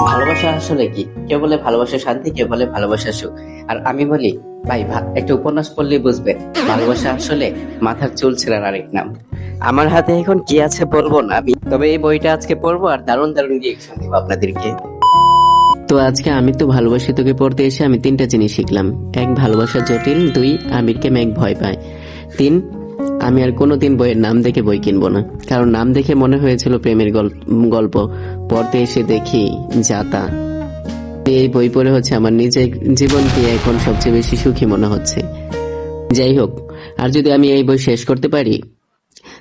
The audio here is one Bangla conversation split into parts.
ভালোবাসা আসলে কি? কেউ বলে ভালোবাসা শান্তি, কেউ বলে ভালোবাসা সুখ। আর আমি বলি ভাই একটা উপন্যাস পড়লেই বুঝবেন ভালোবাসা আসলে মাথার চুল ছেঁড়ার আরেক নাম। আমার হাতে এখন কি আছে বলবো না আমি, তবে এই বইটা আজকে পড়বো আর দারুণ দারুণ রিয়েকশন দিব আপনাদেরকে। তো আজকে আমি তো ভালোবাসি তোকে পড়তে এসে আমি তিনটা জিনিস শিখলাম। এক, ভালোবাসা জটিল। দুই, আমিরকে মেঘ ভয় পায়। তিন, আমি আর কোনোদিন বইয়ের নাম দেখে বই কিনবো না, কারণ নাম দেখে মনে হয়েছিল প্রেমের গল্প, পড়তে এসে দেখি যাতা। এই বই পড়ে আমার নিজের জীবনকে এখন সবচেয়ে বেশি সুখী মনে হচ্ছে। যাই হোক, আর যদি আমি এই বই শেষ করতে পারি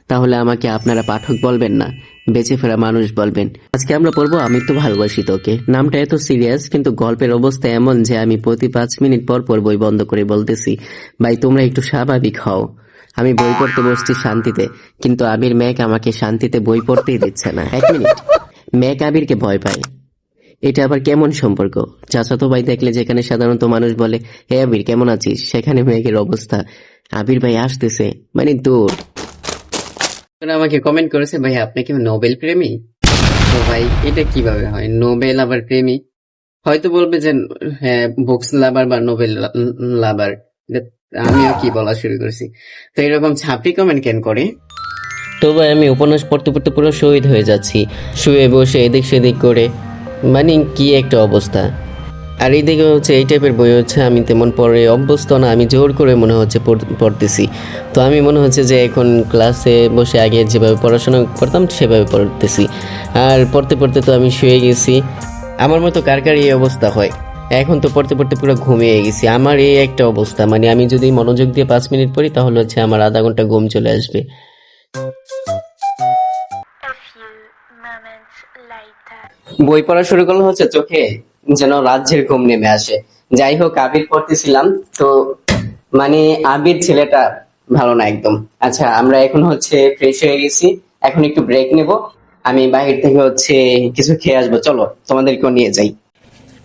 তাহলে আমাকে আপনারা পাঠক বলবেন না, বেঁচে ফেরা মানুষ বলবেন। আজকে আমরা পড়বো আমি তো ভালোবাসি তোকে। নামটা এত সিরিয়াস, কিন্তু গল্পের অবস্থা এমন যে আমি প্রতি 5 মিনিট পর পর বই বন্ধ করে বলতেছি, ভাই তোমরা একটু স্বাভাবিক হও। আমি বই পড়তে বসছি শান্তিতে, কিন্তু আবির মেঘ আমাকে শান্তিতে বই পড়তেই দিচ্ছে না। 1 মিনিট, মেঘ আবিরকে ভয় পায়। এটা আবার কেমন সম্পর্ক? চাচাতো ভাই দেখলে যেখানে সাধারণত মানুষ বলে হে আবির কেমন আছিস, সেখানে মেঘের অবস্থা আবির ভাই আসতেছে মানে দূর। আমাকে কমেন্ট করেছে ভাই আপনি কি নোবেল প্রেমী? তো ভাই এটা কিভাবে হয়, নোবেল আবার প্রেমী? হয়তো বলবে যে হ্যাঁ বুকস লাভার বা নোবেল লাভার। আমিও কি বলা শুরু করেছি, তো এরকম ছাপড়ি কমেন্ট কেন করে? তো ভাই আমি উপন্যাস পড়তে পড়তে পুরো শহীদ হয়ে যাচ্ছি, শুয়ে বসে এদিক সেদিক করে, মানে কি একটা অবস্থা। আর এইদিকে এই টাইপের বই আমি তেমন পড়ে অভ্যস্ত না, আমি জোর করে মনে হচ্ছে পড়তেছি। তো আমি মনে হচ্ছে যে এখন ক্লাসে বসে আগে যেভাবে পড়াশোনা করতাম সেভাবে পড়তেছি, আর পড়তে পড়তে তো আমি শুয়ে গেছি। আমার মতো কার কার এই অবস্থা হয়? এখন তো পড়তে পড়তে পুরো ঘুমিয়ে গেছি। আমার এই একটা অবস্থা, মানে আমি যদি মনোযোগ দিয়ে 5 মিনিট পড়ি তাহলে আমার আধা ঘন্টা ঘুম চলে আসবে। বই পড়া শুরু করলে চোখে যেন রাজ্যের ঘুম নেমে আসে। যাই হোক, আবির পড়তেছিলাম তো, মানে আবির ছেলেটা ভালো না একদম। আচ্ছা আমরা এখন ফ্রেশ হয়ে গেছি, এখন একটু ব্রেক নেব। আমি বাহির থেকে কিছু খেয়ে আসবো, চলো তোমাদেরকেও নিয়ে যাই।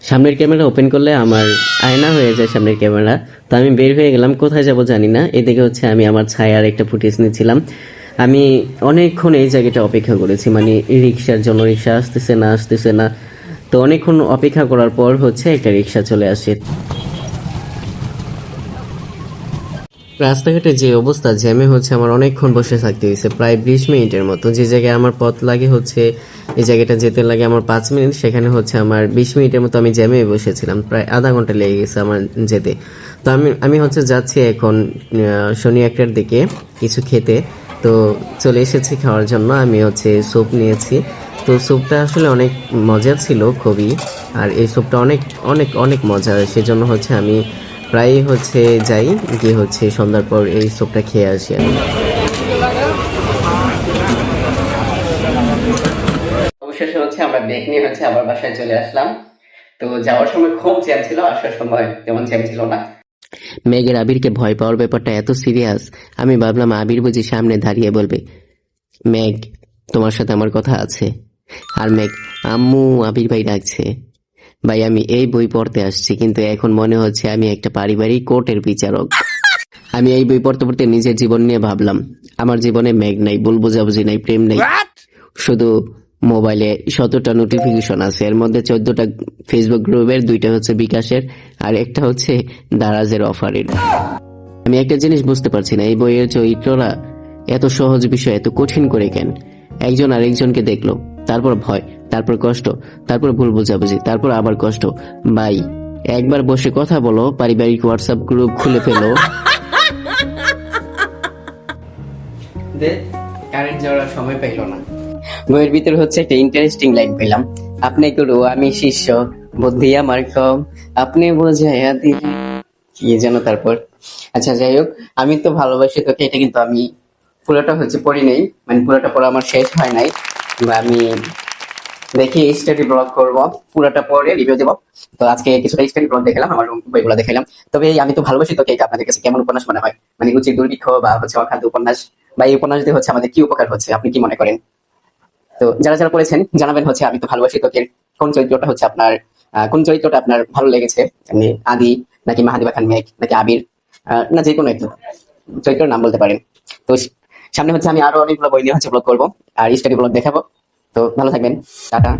সামনের ক্যামেরা ওপেন করলে আমার আয়না হয়ে যায় সামনের ক্যামেরা। তো আমি বের হয়ে গেলাম, কোথায় যাব জানি না। এদিকে আমি আমার ছায়ার একটা ফুটেজ নিয়েছিলাম। আমি অনেকক্ষণ এই জায়গাটা অপেক্ষা করেছি, মানে রিক্সার জন্য। রিক্সা আসতেছে না আসতেছে না, তো অনেকক্ষণ অপেক্ষা করার পর একটা রিক্সা চলে আসে। রাস্তাঘাটে যে অবস্থা, জ্যামে আমার অনেকক্ষণ বসে থাকতে হয়েছে, প্রায় 20 মিনিটের মতো। যে জায়গায় আমার পথ লাগে এই জায়গাটা যেতে লাগে আমার 5 মিনিট, সেখানে আমার 20 মিনিটের মতো আমি জ্যামে বসেছিলাম, প্রায় আধা ঘন্টা লেগে গেছে আমার যেতে। তো আমি আমি যাচ্ছি এখন শনি একটার দিকে কিছু খেতে। তো চলে এসেছি খাওয়ার জন্য। আমি স্যুপ নিয়েছি। তো স্যুপটা আসলে অনেক মজা ছিল খুবই, আর এই স্যুপটা অনেক অনেক অনেক মজা, সেজন্য আমি প্রায় যাই, গিয়ে সন্ধ্যার পর এই স্যুপটা খেয়ে আসি আমি। অবশেষে আমরা ব্রেক নিয়ে আবার বাসায় চলে আসলাম। তো যাওয়ার সময় খুব জ্যাম ছিল, আসার সময় তেমন জ্যাম ছিল না। মেঘের আবিরকে ভয় পাওয়ার ব্যাপারটা এত সিরিয়াস, আমি ভাবলাম আবির বুঝি সামনে দাঁড়িয়ে বলবে মেঘ তোমার সাথে আমার কথা আছে। আর মেঘ আম্মু আবির ভাই ডাকছে। ভাই আমি এই বই পড়তে আসছি, কিন্তু এখন মনে হচ্ছে আমি একটা পারিবারিক কোর্টের বিচারক। আমি এই বই পড়তে পড়তে নিজের জীবন নিয়ে ভাবলাম, আমার জীবনে মেঘ নাই, ভুল বোঝাবুঝি নাই, প্রেম নাই, শুধু মোবাইলে 17টা নোটিফিকেশন আছে। এর মধ্যে 14টা ফেসবুক গ্রুপের, 2টা বিকাশের, আর একটা দারাজের অফারের। আমি একটা জিনিস বুঝতে পারছি না, এই বইয়ের চরিত্ররা এত সহজ বিষয় এত কঠিন করে কেন? একজন আরেকজনকে দেখলো, তারপর ভয়, তারপর কষ্ট, তারপর ভুল বোঝাবুঝি, তারপর আবার কষ্ট। ভাই একবার বসে কথা বলো, পারিবারিক হোয়াটসঅ্যাপ গ্রুপ খুলে ফেলো। কারেন্ট যাওয়ার সময় পাইল না। বইয়ের ভিতরে একটা ইন্টারেস্টিং লাইন পেলাম, আপনি গুরু আমি শিষ্য, বুদ্ধি আমার কম, আপনি বোঝাইয়া দিলেন কি যেন তারপর। আচ্ছা যাই হোক, আমি তো ভালোবাসি তোকে, এটা কিন্তু আমি পুরোটা পড়ি নাই, মানে পুরোটা পড়া আমার শেষ হয় নাই। আমি দেখি স্টাডি ব্লগ করবো, পুরোটা পড়ে রিভিউ দেবো। তো আজকে কিছুটা স্টাডি ব্লগ দেখালাম, আমার বইগুলো দেখালাম। তবে আমি তো ভালোবাসি তোকে, এটা আপনাদের কাছে কেমন উপন্যাস মনে হয়? মানে রুচির দুর্ভিক্ষ বা অখাদ্য উপন্যাস, বা এই উপন্যাস দিয়ে আমাদের কি উপকার হচ্ছে, আপনি কি মনে করেন? তো যারা যারা পড়েছেন জানাবেন আমি তো ভালোবাসি তোকে কোন চরিত্রটা আপনার কোন চরিত্রটা আপনার ভালো লেগেছে, এমনি আদি নাকি মাহাদিবা খান মেঘ নাকি আবির, না যে কোনো একটা চরিত্রের নাম বলতে পারেন। তো সামনে আমি আরো অনেকগুলো বই নিয়ে ব্লগ করবো আর স্টাডি ব্লগ দেখাবো। তো ভালো থাকবেন, টাটা।